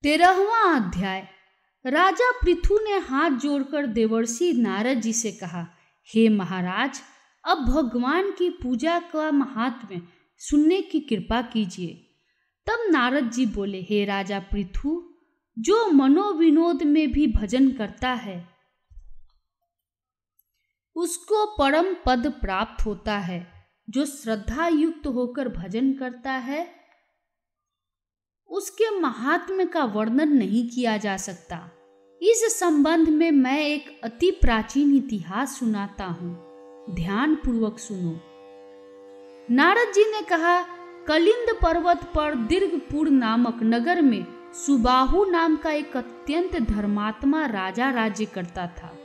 13वां अध्याय। राजा पृथु ने हाथ जोड़कर देवर्षि नारद जी से कहा, हे महाराज, अब भगवान की पूजा का महात्म्य सुनने की कृपा कीजिए। तब नारद जी बोले, हे राजा पृथु, जो मनोविनोद में भी भजन करता है उसको परम पद प्राप्त होता है। जो श्रद्धा युक्त होकर भजन करता है उसके महात्म्य का वर्णन नहीं किया जा सकता। इस संबंध में मैं एक अति प्राचीन इतिहास सुनाता हूँ, ध्यान पूर्वक सुनो। नारद जी ने कहा, कलिंद पर्वत पर दीर्घपुर नामक नगर में सुबाहु नाम का एक अत्यंत धर्मात्मा राजा राज्य करता था।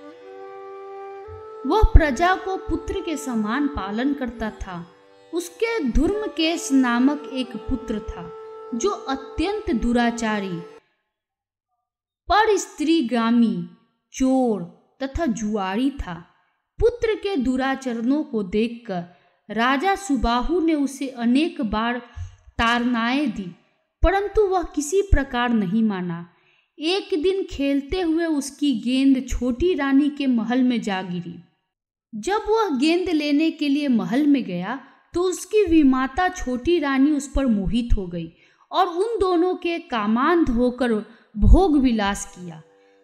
वह प्रजा को पुत्र के समान पालन करता था। उसके धूर्मकेश नामक एक पुत्र था जो अत्यंत दुराचारी, पर स्त्रीगामी, चोर तथा जुआरी था। पुत्र के दुराचरणों को देखकर राजा सुबाहु ने उसे अनेक बार ताड़नाएं दी, परंतु वह किसी प्रकार नहीं माना। एक दिन खेलते हुए उसकी गेंद छोटी रानी के महल में जा गिरी। जब वह गेंद लेने के लिए महल में गया तो उसकी विमाता छोटी रानी उस पर मोहित हो गई और उन दोनों के कामांध होकर भोग विलास किया।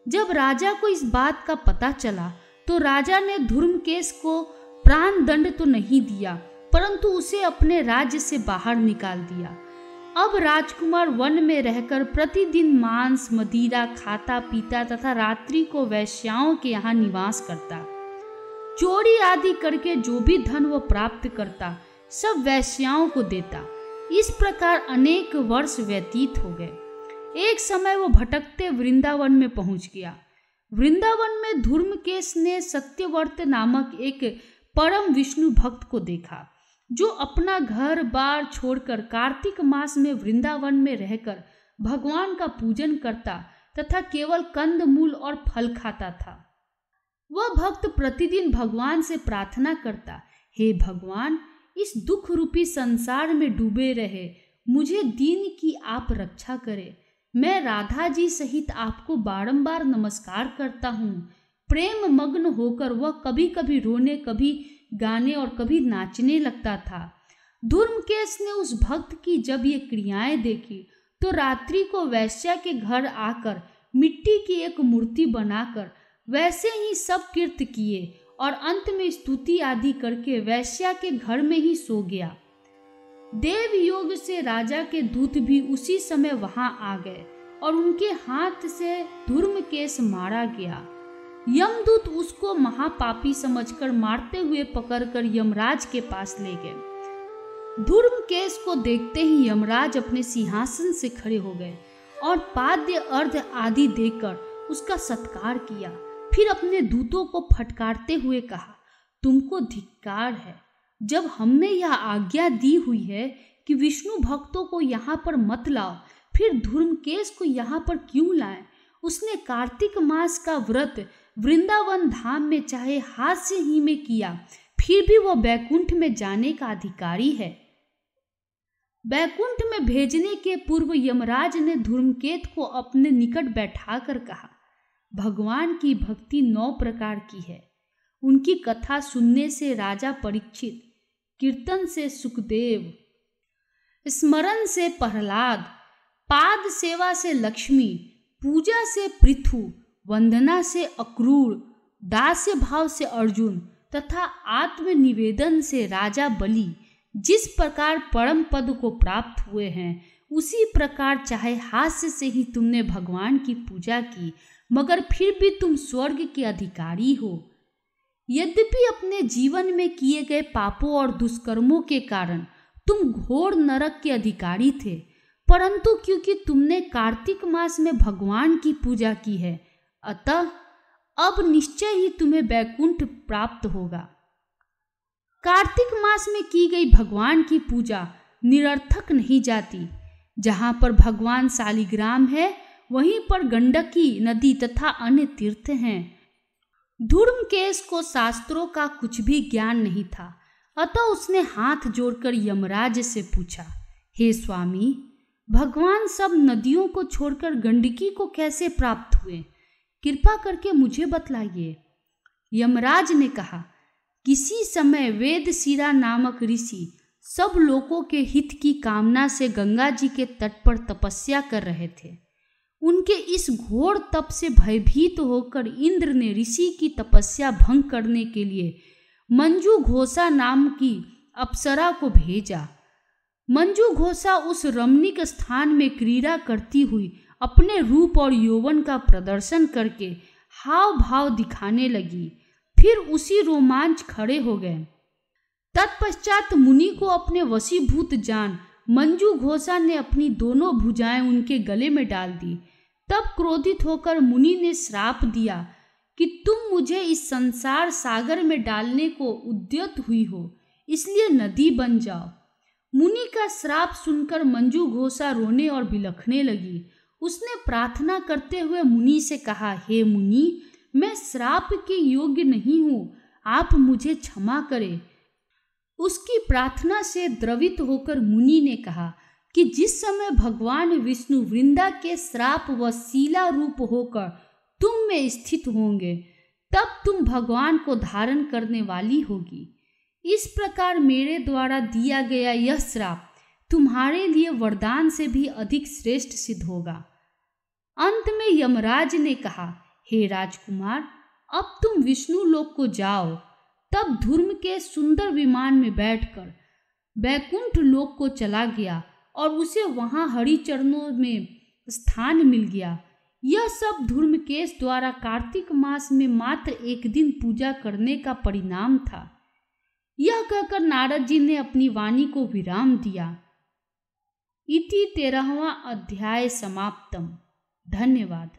जब राजा को इस बात का पता चला तो राजा ने धूर्मकेश को प्राण दंड तो नहीं दिया, परंतु उसे अपने राज्य से बाहर निकाल दिया। अब राजकुमार वन में रहकर प्रतिदिन मांस मदिरा खाता पीता तथा रात्रि को वैश्याओं के यहाँ निवास करता। चोरी आदि करके जो भी धन वह प्राप्त करता सब वैश्याओं को देता। इस प्रकार अनेक वर्ष व्यतीत हो गए। एक समय वो भटकते वृंदावन में पहुंच गया। वृंदावन में धूर्मकेश ने सत्यव्रत नामक एक परम विष्णु भक्त को देखा, जो अपना घर बार छोड़कर कार्तिक मास में वृंदावन में रहकर भगवान का पूजन करता तथा केवल कंद मूल और फल खाता था। वह भक्त प्रतिदिन भगवान से प्रार्थना करता, हे भगवान, इस दुख रूपी संसार में डूबे रहे मुझे दीन की आप रक्षा करें। मैं राधा जी सहित आपको बारंबार नमस्कार करता हूँ। प्रेम मग्न होकर वह कभी कभी रोने, कभी गाने और कभी नाचने लगता था। धूर्मकेश ने उस भक्त की जब ये क्रियाएं देखी तो रात्रि को वैश्या के घर आकर मिट्टी की एक मूर्ति बनाकर वैसे ही सब कृत्य किए और अंत में स्तुति आदि करके वैश्या के घर में ही सो गया। देव योग से राजा के दूत भी उसी समय वहां आ गए और उनके हाथ से धूर्मकेश मारा गया। यमदूत उसको महापापी समझकर मारते हुए पकड़कर यमराज के पास ले गए। धूर्मकेश को देखते ही यमराज अपने सिंहासन से खड़े हो गए और पाद्य अर्घ आदि देकर उसका सत्कार किया। फिर अपने दूतों को फटकारते हुए कहा, तुमको धिक्कार है। जब हमने यह आज्ञा दी हुई है कि विष्णु भक्तों को यहाँ पर मत लाओ, फिर धूर्मकेश को यहाँ पर क्यों लाए? उसने कार्तिक मास का व्रत वृंदावन धाम में चाहे हास्य ही में किया, फिर भी वह बैकुंठ में जाने का अधिकारी है। बैकुंठ में भेजने के पूर्व यमराज ने धूर्मकेतु को अपने निकट बैठाकर कहा, भगवान की भक्ति 9 प्रकार की है। उनकी कथा सुनने से राजा परीक्षित, कीर्तन से सुखदेव, स्मरण से प्रहलाद, पाद सेवा से लक्ष्मी, पूजा से पृथु, वंदना से अक्रूर, दास्य भाव से अर्जुन तथा आत्मनिवेदन से राजा बलि जिस प्रकार परम पद को प्राप्त हुए हैं, उसी प्रकार चाहे हास्य से ही तुमने भगवान की पूजा की, मगर फिर भी तुम स्वर्ग के अधिकारी हो। यद्यपि अपने जीवन में किए गए पापों और दुष्कर्मों के कारण तुम घोर नरक के अधिकारी थे, परंतु क्योंकि तुमने कार्तिक मास में भगवान की पूजा की है, अतः अब निश्चय ही तुम्हें वैकुंठ प्राप्त होगा। कार्तिक मास में की गई भगवान की पूजा निरर्थक नहीं जाती। जहाँ पर भगवान शालिग्राम है वहीं पर गंडकी नदी तथा अन्य तीर्थ हैं। धूर्मकेश को शास्त्रों का कुछ भी ज्ञान नहीं था, अतः उसने हाथ जोड़कर यमराज से पूछा, हे स्वामी, भगवान सब नदियों को छोड़कर गंडकी को कैसे प्राप्त हुए? कृपा करके मुझे बतलाइए। यमराज ने कहा, किसी समय वेदशिरा नामक ऋषि सब लोगों के हित की कामना से गंगा जी के तट पर तपस्या कर रहे थे। उनके इस घोर तप से भयभीत होकर इंद्र ने ऋषि की तपस्या भंग करने के लिए मंजू घोषा नाम की अप्सरा को भेजा। मंजू घोषा उस रमणीक स्थान में क्रीड़ा करती हुई अपने रूप और यौवन का प्रदर्शन करके हाव भाव दिखाने लगी। फिर उसी रोमांच खड़े हो गए। तत्पश्चात मुनि को अपने वशीभूत जान मंजू घोषा ने अपनी दोनों भुजाएं उनके गले में डाल दी। तब क्रोधित होकर मुनि ने श्राप दिया कि तुम मुझे इस संसार सागर में डालने को उद्यत हुई हो, इसलिए नदी बन जाओ। मुनि का श्राप सुनकर मंजू घोषा रोने और बिलखने लगी। उसने प्रार्थना करते हुए मुनि से कहा, हे मुनि, मैं श्राप के योग्य नहीं हूँ, आप मुझे क्षमा करें। उसकी प्रार्थना से द्रवित होकर मुनि ने कहा कि जिस समय भगवान विष्णु वृंदा के श्राप व शीला रूप होकर तुम में स्थित होंगे, तब तुम भगवान को धारण करने वाली होगी। इस प्रकार मेरे द्वारा दिया गया यह श्राप तुम्हारे लिए वरदान से भी अधिक श्रेष्ठ सिद्ध होगा। अंत में यमराज ने कहा, हे राजकुमार, अब तुम विष्णु लोक को जाओ। तब धूर्म के सुंदर विमान में बैठकर बैकुंठ लोक को चला गया और उसे वहां हरि चरणों में स्थान मिल गया। यह सब धूर्मकेश द्वारा कार्तिक मास में मात्र एक दिन पूजा करने का परिणाम था। यह कहकर नारद जी ने अपनी वाणी को विराम दिया। इति 13वां अध्याय समाप्तम। धन्यवाद।